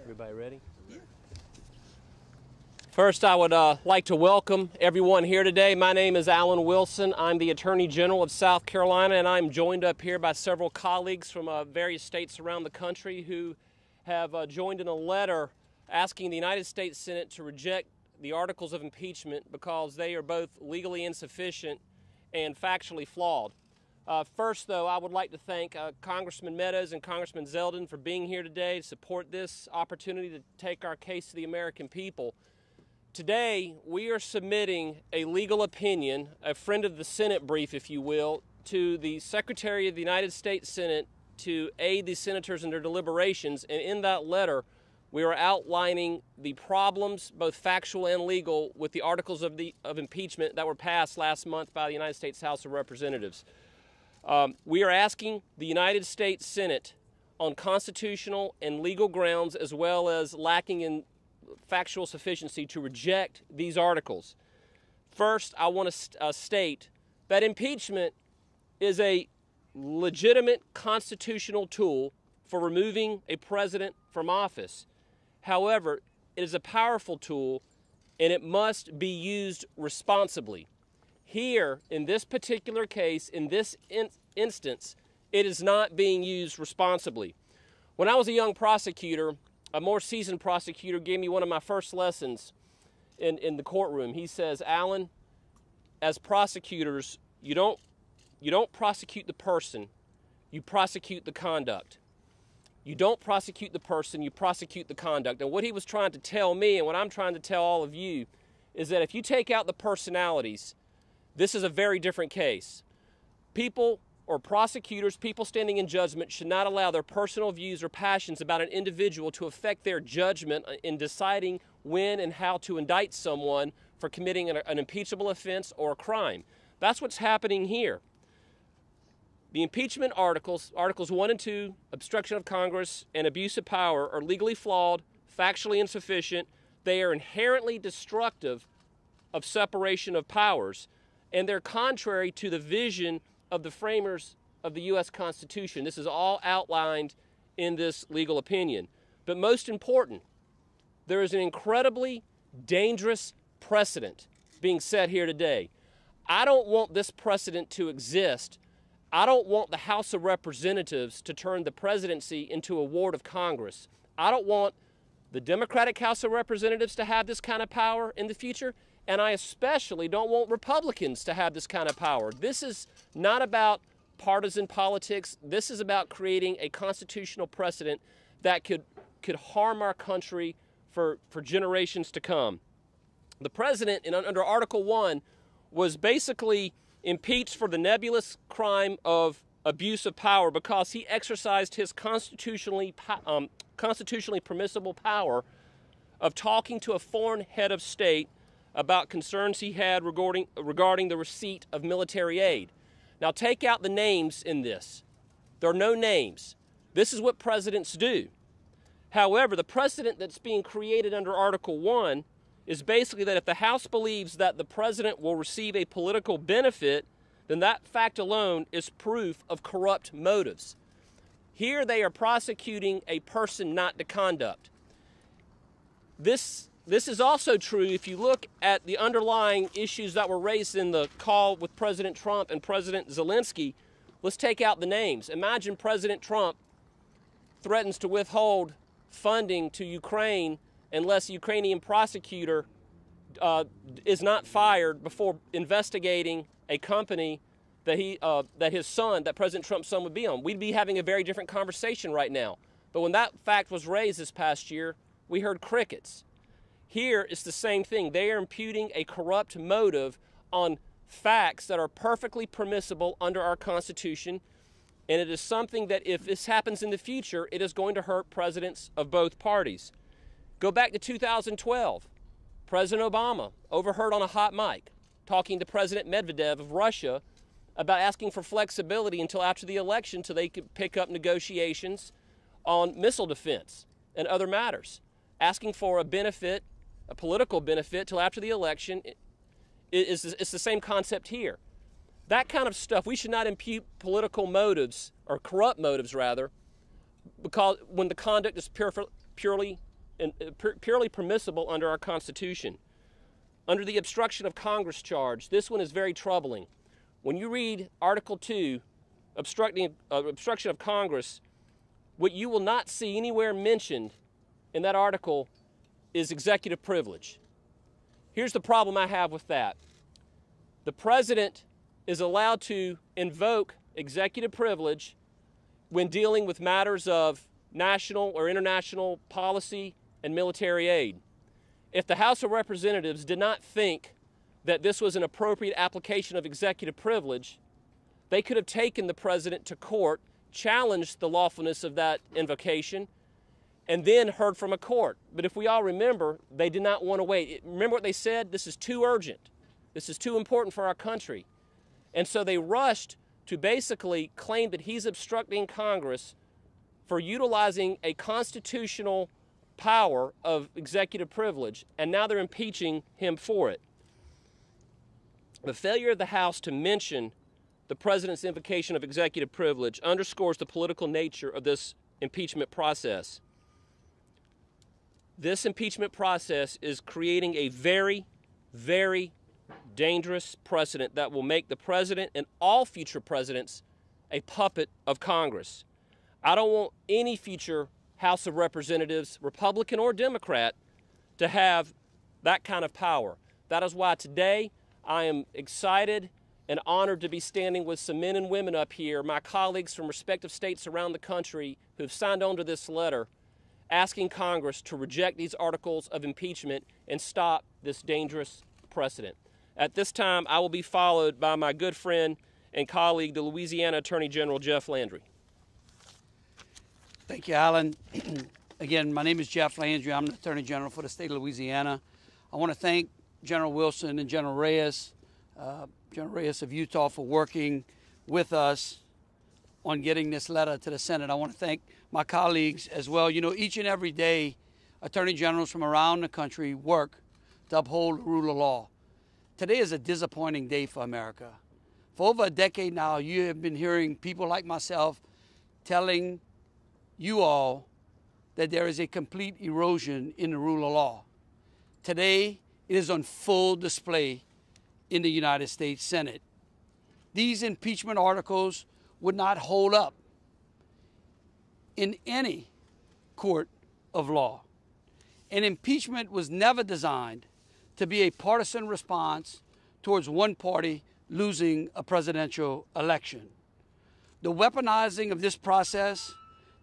Everybody ready? Yeah. First, I would like to welcome everyone here today. My name is Alan Wilson. I'm the Attorney General of South Carolina, and I'm joined up here by several colleagues from various states around the country who have joined in a letter asking the United States Senate to reject the articles of impeachment because they are both legally insufficient and factually flawed. First, though, I would like to thank Congressman Meadows and Congressman Zeldin for being here today to support this opportunity to take our case to the American people. Today, we are submitting a legal opinion, a friend of the Senate brief, if you will, to the Secretary of the United States Senate to aid the senators in their deliberations. And in that letter, we are outlining the problems, both factual and legal, with the articles of impeachment that were passed last month by the United States House of Representatives. We are asking the United States Senate on constitutional and legal grounds, as well as lacking in factual sufficiency, to reject these articles. First, I want to state that impeachment is a legitimate constitutional tool for removing a president from office. However, it is a powerful tool and it must be used responsibly. Here, in this particular case, in this instance, it is not being used responsibly. When I was a young prosecutor, a more seasoned prosecutor gave me one of my first lessons in the courtroom. He says, Alan, as prosecutors, you don't prosecute the person, you prosecute the conduct. You don't prosecute the person, you prosecute the conduct. And what he was trying to tell me, and what I'm trying to tell all of you, is that if you take out the personalities, this is a very different case. People or prosecutors, people standing in judgment, should not allow their personal views or passions about an individual to affect their judgment in deciding when and how to indict someone for committing an impeachable offense or a crime. That's what's happening here. The impeachment articles 1 and 2, obstruction of Congress and abuse of power, are legally flawed, factually insufficient. They are inherently destructive of separation of powers, and they're contrary to the vision of the framers of the U.S. Constitution. This is all outlined in this legal opinion. But most important, there is an incredibly dangerous precedent being set here today. I don't want this precedent to exist. I don't want the House of Representatives to turn the presidency into a ward of Congress. I don't want the Democratic House of Representatives to have this kind of power in the future, and I especially don't want Republicans to have this kind of power. This is not about partisan politics. This is about creating a constitutional precedent that could harm our country for generations to come. The president, under Article 1, was basically impeached for the nebulous crime of abuse of power because he exercised his constitutionally permissible power of talking to a foreign head of state about concerns he had regarding the receipt of military aid. Now, take out the names in this. There are no names. This is what presidents do. However, the precedent that's being created under Article 1 is basically that if the House believes that the president will receive a political benefit, then that fact alone is proof of corrupt motives. Here they are prosecuting a person, not the conduct. This is also true if you look at the underlying issues that were raised in the call with President Trump and President Zelensky. Let's take out the names. Imagine President Trump threatens to withhold funding to Ukraine unless a Ukrainian prosecutor is not fired before investigating a company that President Trump's son would be on. We'd be having a very different conversation right now. But when that fact was raised this past year, we heard crickets. Here, it's the same thing. They are imputing a corrupt motive on facts that are perfectly permissible under our Constitution, and it is something that if this happens in the future, it is going to hurt presidents of both parties. Go back to 2012. President Obama overheard on a hot mic talking to President Medvedev of Russia about asking for flexibility until after the election so they could pick up negotiations on missile defense and other matters. Asking for a benefit, a political benefit, till after the election. It's the same concept here. That kind of stuff, we should not impute political motives, or corrupt motives rather, because when the conduct is purely purely permissible under our Constitution. Under the obstruction of Congress charge, this one is very troubling. When you read Article 2, obstruction of Congress, what you will not see anywhere mentioned in that article is executive privilege. Here's the problem I have with that. The president is allowed to invoke executive privilege when dealing with matters of national or international policy and military aid. If the House of Representatives did not think that this was an appropriate application of executive privilege, they could have taken the president to court, challenged the lawfulness of that invocation, and then heard from a court. But if we all remember, they did not want to wait. Remember what they said? This is too urgent. This is too important for our country. And so they rushed to basically claim that he's obstructing Congress for utilizing a constitutional power of executive privilege, and now they're impeaching him for it. The failure of the House to mention the president's invocation of executive privilege underscores the political nature of this impeachment process. This impeachment process is creating a very, very dangerous precedent that will make the president and all future presidents a puppet of Congress. I don't want any future House of Representatives, Republican or Democrat, to have that kind of power. That is why today I am excited and honored to be standing with some men and women up here, my colleagues from respective states around the country who have signed on to this letter, asking Congress to reject these articles of impeachment and stop this dangerous precedent. At this time, I will be followed by my good friend and colleague, the Louisiana Attorney General, Jeff Landry. Thank you, Alan. Again, my name is Jeff Landry. I'm the Attorney General for the state of Louisiana. I want to thank General Wilson and General Reyes of Utah, for working with us on getting this letter to the Senate. I want to thank my colleagues as well. You know, each and every day, Attorney Generals from around the country work to uphold the rule of law. Today is a disappointing day for America. For over a decade now, you have been hearing people like myself telling you all that there is a complete erosion in the rule of law. Today, it is on full display in the United States Senate. These impeachment articles would not hold up in any court of law. And impeachment was never designed to be a partisan response towards one party losing a presidential election. The weaponizing of this process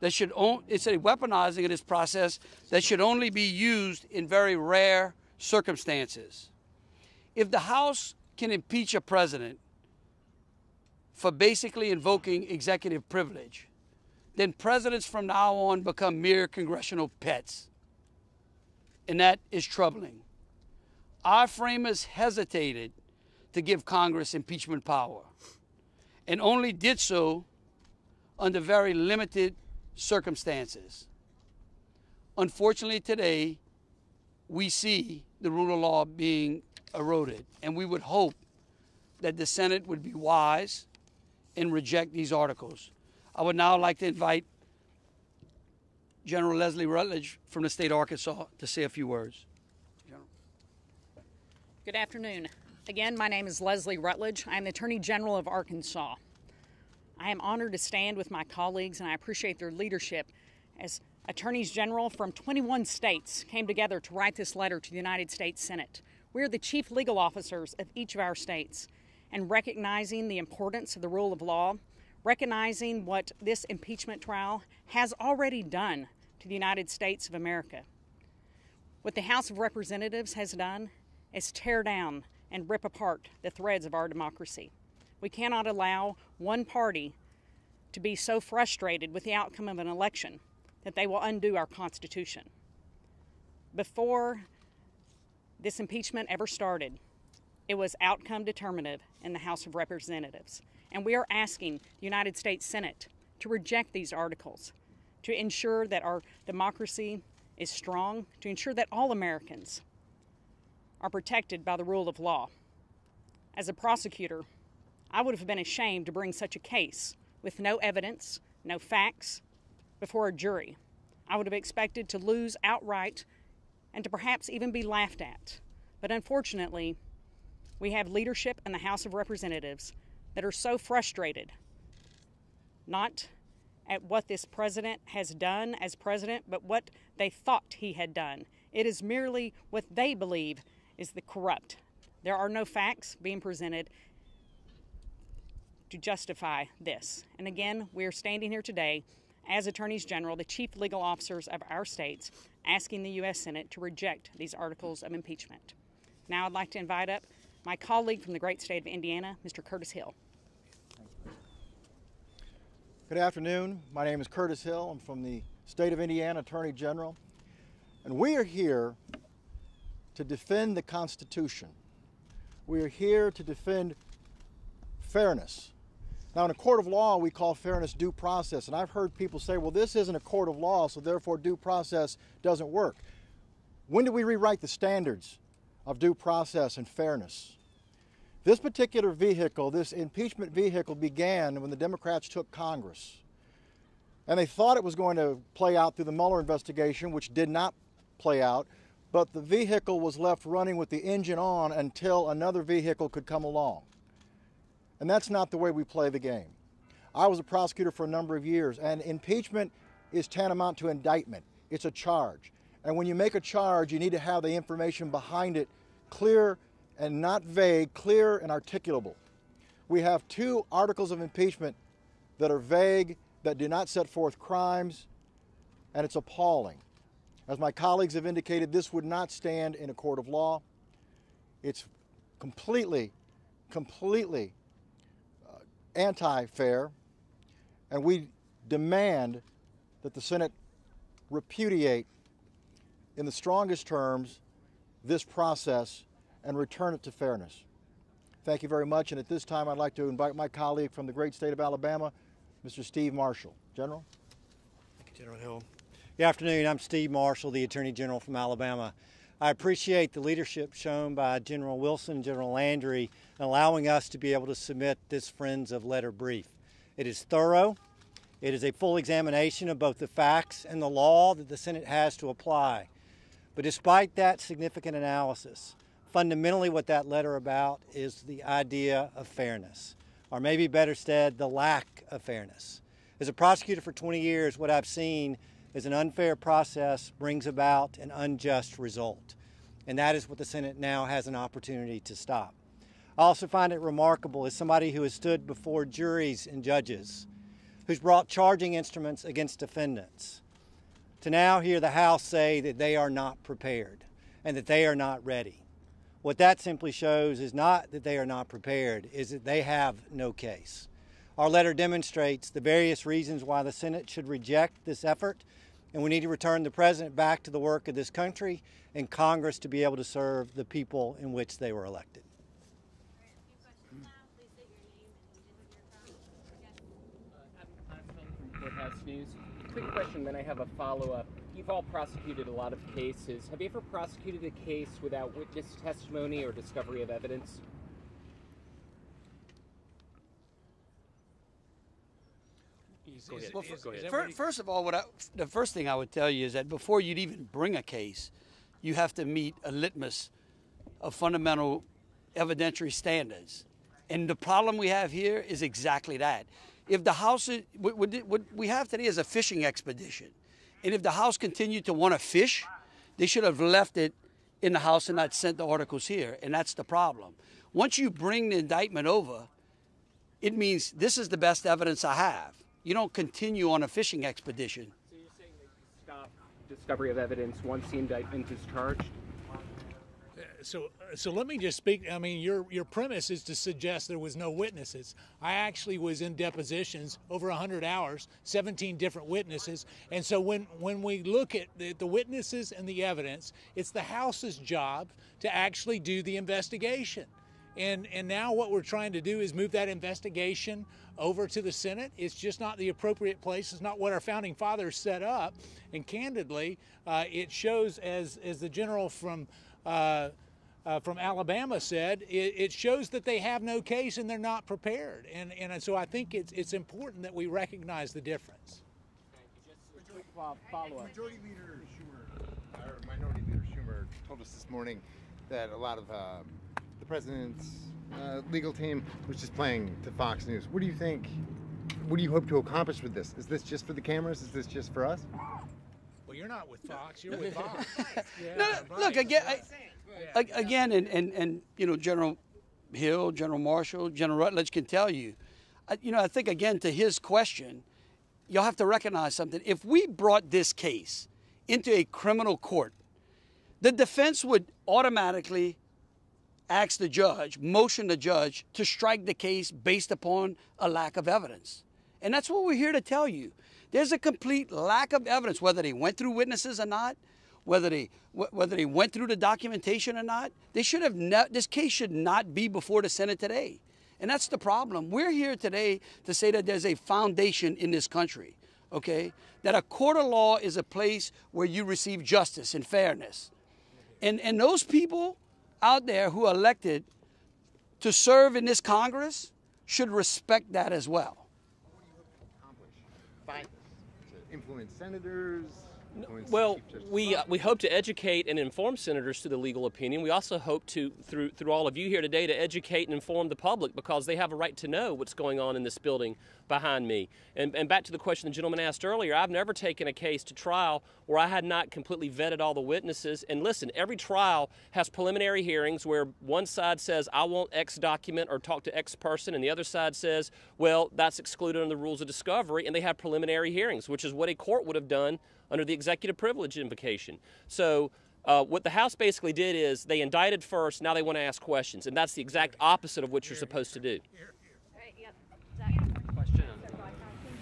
it's a weaponizing of this process that should only be used in very rare circumstances. If the House can impeach a president for basically invoking executive privilege, then presidents from now on become mere congressional pets. And that is troubling. Our framers hesitated to give Congress impeachment power and only did so under very limited circumstances. Unfortunately, today, we see the rule of law being eroded, and we would hope that the Senate would be wise and reject these articles. I would now like to invite General Leslie Rutledge from the state of Arkansas to say a few words. General. Good afternoon. Again, my name is Leslie Rutledge. I am the Attorney General of Arkansas. I am honored to stand with my colleagues, and I appreciate their leadership as Attorneys General from 21 states came together to write this letter to the United States Senate. We are the chief legal officers of each of our states, and recognizing the importance of the rule of law, recognizing what this impeachment trial has already done to the United States of America. What the House of Representatives has done is tear down and rip apart the threads of our democracy. We cannot allow one party to be so frustrated with the outcome of an election that they will undo our Constitution. Before this impeachment ever started, it was outcome determinative in the House of Representatives. And we are asking the United States Senate to reject these articles, to ensure that our democracy is strong, to ensure that all Americans are protected by the rule of law. As a prosecutor, I would have been ashamed to bring such a case with no evidence, no facts, before a jury. I would have expected to lose outright and to perhaps even be laughed at. But unfortunately, we have leadership in the House of Representatives that are so frustrated, not at what this president has done as president, but what they thought he had done. It is merely what they believe is the corrupt. There are no facts being presented to justify this. And again, we are standing here today as Attorneys General, the chief legal officers of our states, asking the U.S. Senate to reject these articles of impeachment. Now I'd like to invite up my colleague from the great state of Indiana, Mr. Curtis Hill. Good afternoon. My name is Curtis Hill. I'm from the state of Indiana, Attorney General. And we are here to defend the Constitution. We are here to defend fairness. Now, in a court of law, we call fairness due process. And I've heard people say, well, this isn't a court of law, so therefore due process doesn't work. When did we rewrite the standards of due process and fairness? This particular vehicle, this impeachment vehicle, began when the Democrats took Congress. And they thought it was going to play out through the Mueller investigation, which did not play out. But the vehicle was left running with the engine on until another vehicle could come along. And that's not the way we play the game. I was a prosecutor for a number of years, and impeachment is tantamount to indictment. It's a charge. And when you make a charge, you need to have the information behind it clear and not vague, clear and articulable. We have two articles of impeachment that are vague, that do not set forth crimes, and it's appalling. As my colleagues have indicated, this would not stand in a court of law. It's completely anti-fair, and we demand that the Senate repudiate in the strongest terms this process and return it to fairness. Thank you very much, and at this time I'd like to invite my colleague from the great state of Alabama, Mr. Steve Marshall. General? Thank you, General Hill. Good afternoon. I'm Steve Marshall, the Attorney General from Alabama. I appreciate the leadership shown by General Wilson and General Landry in allowing us to be able to submit this Friends of Letter brief. It is thorough. It is a full examination of both the facts and the law that the Senate has to apply. But despite that significant analysis, fundamentally what that letter about is the idea of fairness, or maybe better said, the lack of fairness. As a prosecutor for 20 years, what I've seen is an unfair process brings about an unjust result. And that is what the Senate now has an opportunity to stop. I also find it remarkable as somebody who has stood before juries and judges, who's brought charging instruments against defendants, to now hear the House say that they are not prepared and that they are not ready. What that simply shows is not that they are not prepared, is that they have no case. Our letter demonstrates the various reasons why the Senate should reject this effort, and we need to return the President back to the work of this country and Congress to be able to serve the people in which they were elected. From Courthouse News. Quick question, then I have a follow-up. You've all prosecuted a lot of cases. Have you ever prosecuted a case without witness testimony or discovery of evidence? First of all, the first thing I would tell you is that before you'd even bring a case, you have to meet a litmus of fundamental evidentiary standards. And the problem we have here is exactly that. If the House, what we have today is a fishing expedition. And if the House continued to want to fish, they should have left it in the House and not sent the articles here. And that's the problem. Once you bring the indictment over, it means this is the best evidence I have. You don't continue on a fishing expedition. So you're saying that you stop discovery of evidence once the indictment is charged? So let me just speak. I mean, your premise is to suggest there was no witnesses. I actually was in depositions over 100 hours, 17 different witnesses. And so when we look at the witnesses and the evidence, it's the House's job to actually do the investigation. And now what we're trying to do is move that investigation over to the Senate. It's just not the appropriate place. It's not what our founding fathers set up. And candidly, it shows, as the general from Alabama said, it shows that they have no case and they're not prepared. And so I think it's important that we recognize the difference. Thank you. Just a quick follow-up. Majority Leader Schumer, or Minority Leader Schumer, told us this morning that a lot of the president's legal team was just playing to Fox News. What do you think? What do you hope to accomplish with this? Is this just for the cameras? Is this just for us? Well, you're not with Fox. You're with Fox. Look again, and you know, General Hill, General Marshall, General Rutledge can tell you. I think again to his question, you'll have to recognize something. If we brought this case into a criminal court, the defense would automatically ask the judge, motion the judge to strike the case based upon a lack of evidence. And that's what we're here to tell you. There's a complete lack of evidence, whether they went through witnesses or not, whether they went through the documentation or not. They should have this case should not be before the Senate today. And that's the problem. We're here today to say that there's a foundation in this country, okay? That a court of law is a place where you receive justice and fairness. And those people out there who are elected to serve in this Congress should respect that as well. Fight to influence senators? Well, we hope to educate and inform senators through the legal opinion. We also hope to, through all of you here today, to educate and inform the public, because they have a right to know what's going on in this building behind me. And back to the question the gentleman asked earlier, I've never taken a case to trial where I had not completely vetted all the witnesses. And listen, every trial has preliminary hearings where one side says, I want X document or talk to X person, and the other side says, well, that's excluded under the rules of discovery, and they have preliminary hearings, which is what a court would have done under the executive privilege invocation. So what the House basically did is they indicted first, now they want to ask questions, and that's the exact opposite of what you're supposed to do. Question.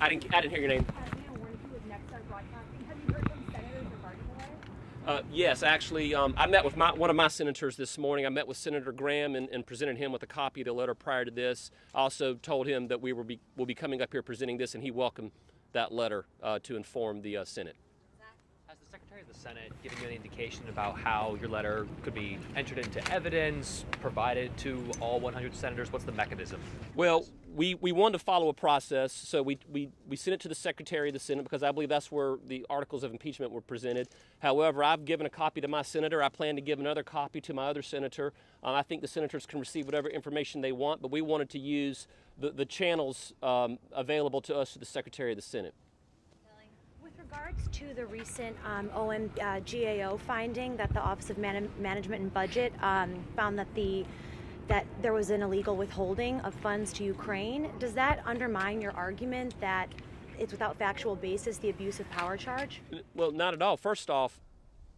I didn't hear your name. Yes, actually, I met with one of my senators this morning. I met with Senator Graham and presented him with a copy of the letter prior to this. I also told him that we'll be coming up here presenting this, and he welcomed that letter to inform the Senate. Has the Secretary of the Senate given you any indication about how your letter could be entered into evidence, provided to all 100 senators? What's the mechanism? Well, we wanted to follow a process, so we sent it to the Secretary of the Senate because I believe that's where the articles of impeachment were presented. However, I've given a copy to my senator. I plan to give another copy to my other senator. I think the senators can receive whatever information they want, but we wanted to use the channels available to us to the Secretary of the Senate. With regards to the recent GAO finding that the Office of Management and Budget found that there was an illegal withholding of funds to Ukraine, does that undermine your argument that it's without factual basis, the abuse of power charge? Well, not at all. First off,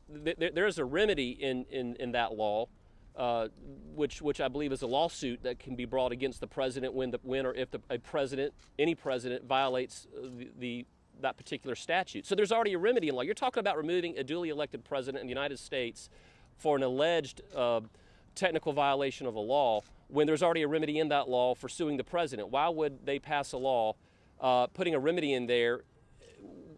there is a remedy in that law, which I believe is a lawsuit that can be brought against the president when or if any president violates that particular statute. So there's already a remedy in law. You're talking about removing a duly elected president in the United States for an alleged technical violation of a law when there's already a remedy in that law for suing the president. Why would they pass a law putting a remedy in there?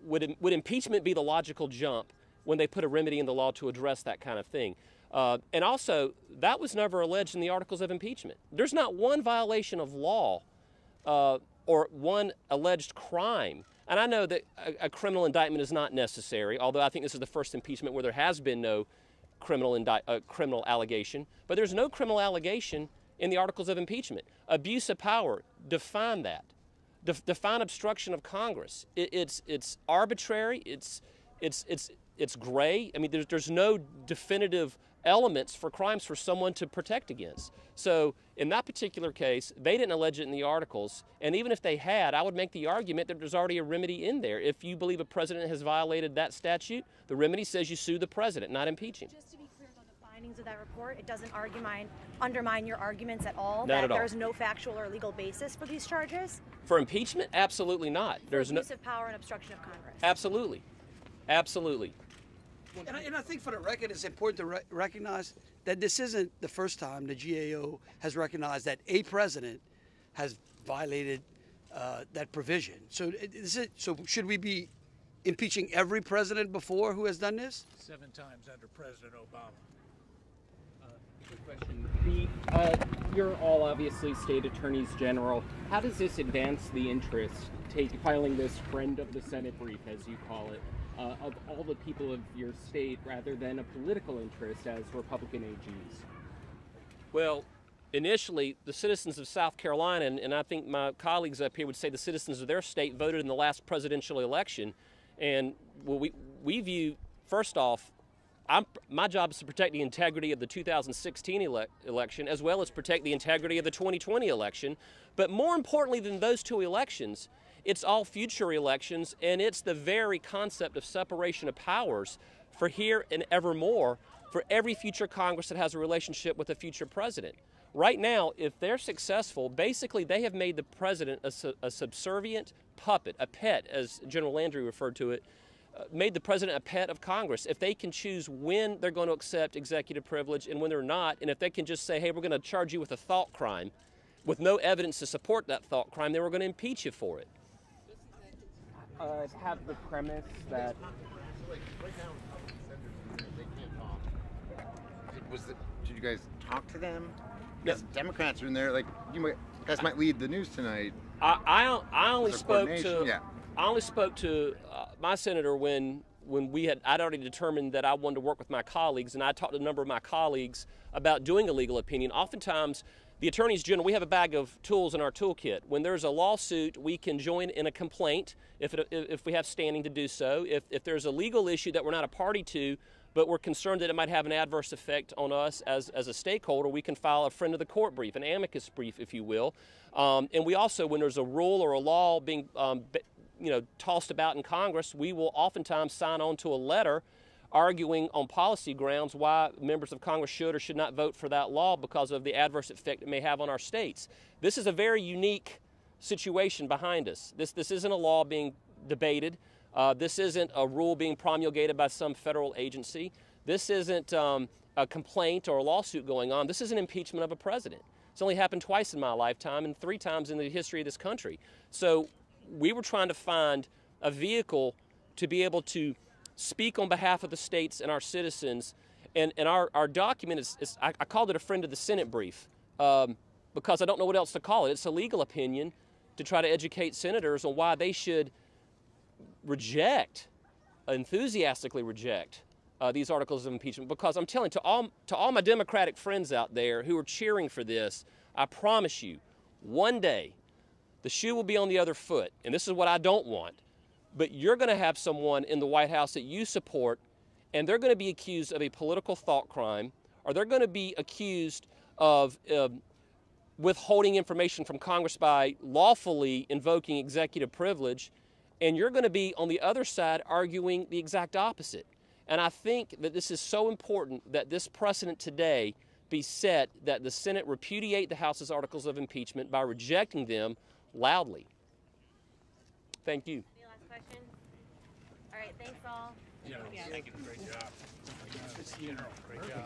Would impeachment be the logical jump when they put a remedy in the law to address that kind of thing? And also, that was never alleged in the articles of impeachment. There's not one violation of law or one alleged crime. And I know that a criminal indictment is not necessary, although I think this is the first impeachment where there has been no criminal allegation. But there's no criminal allegation in the articles of impeachment. Abuse of power, define that. Define obstruction of Congress. It's arbitrary. It's gray. I mean, there's no definitive elements for crimes for someone to protect against. So in that particular case, they didn't allege it in the articles, and even if they had, I would make the argument that there's already a remedy in there. If you believe a president has violated that statute, the remedy says you sue the president, not impeach him. Just to be clear on the findings of that report, it doesn't undermine your arguments at all? Not at all. There's no factual or legal basis for these charges? For impeachment? Absolutely not. There's abuse of power and obstruction of Congress? Absolutely. Absolutely. And I think for the record, it's important to recognize that this isn't the first time the GAO has recognized that a president has violated that provision. So, should we be impeaching every president before who has done this? 7 times under President Obama. Quick question. You're all obviously state attorneys general. How does this advance the interest, filing this friend of the Senate brief, as you call it, of all the people of your state rather than a political interest as Republican AGs? Well, initially, the citizens of South Carolina, and I think my colleagues up here would say the citizens of their state voted in the last presidential election. And we view, first off, my job is to protect the integrity of the 2016 election as well as protect the integrity of the 2020 election. But more importantly than those two elections, it's all future elections, and it's the very concept of separation of powers for here and evermore for every future Congress that has a relationship with a future president. Right now, if they're successful, basically they have made the president a subservient puppet, a pet, as General Landry referred to it, made the president a pet of Congress. If they can choose when they're going to accept executive privilege and when they're not, and if they can just say, hey, we're going to charge you with a thought crime with no evidence to support that thought crime, then we're going to impeach you for it. Have the premise that did you guys talk to them? No. Because Democrats are in there, like you guys might lead the news tonight. I only spoke to Yeah. I only spoke to my senator when I'd already determined that I wanted to work with my colleagues, and I talked to a number of my colleagues about doing a legal opinion. Oftentimes, the attorneys general, we have a bag of tools in our toolkit. When there's a lawsuit, we can join in a complaint if we have standing to do so. If there's a legal issue that we're not a party to, but we're concerned that it might have an adverse effect on us as a stakeholder, we can file a friend of the court brief, an amicus brief, if you will. And we also, when there's a rule or a law being tossed about in Congress, we will oftentimes sign on to a letter arguing on policy grounds why members of Congress should or should not vote for that law because of the adverse effect it may have on our states. This is a very unique situation behind us. This isn't a law being debated. This isn't a rule being promulgated by some federal agency. This isn't a complaint or a lawsuit going on. This is an impeachment of a president. It's only happened twice in my lifetime and 3 times in the history of this country. So we were trying to find a vehicle to be able to speak on behalf of the states and our citizens. And our document is I called it a friend of the Senate brief because I don't know what else to call it. It's a legal opinion to try to educate senators on why they should enthusiastically reject these articles of impeachment. Because I'm telling to all my Democratic friends out there who are cheering for this, I promise you, one day the shoe will be on the other foot. And this is what I don't want. But you're going to have someone in the White House that you support, and they're going to be accused of a political thought crime, or they're going to be accused of withholding information from Congress by lawfully invoking executive privilege, and you're going to be on the other side arguing the exact opposite. And I think that this is so important that this precedent today be set, that the Senate repudiate the House's articles of impeachment by rejecting them loudly. Thank you. Any last questions? All right, thanks all. Yeah, thank you. Great job. Great job.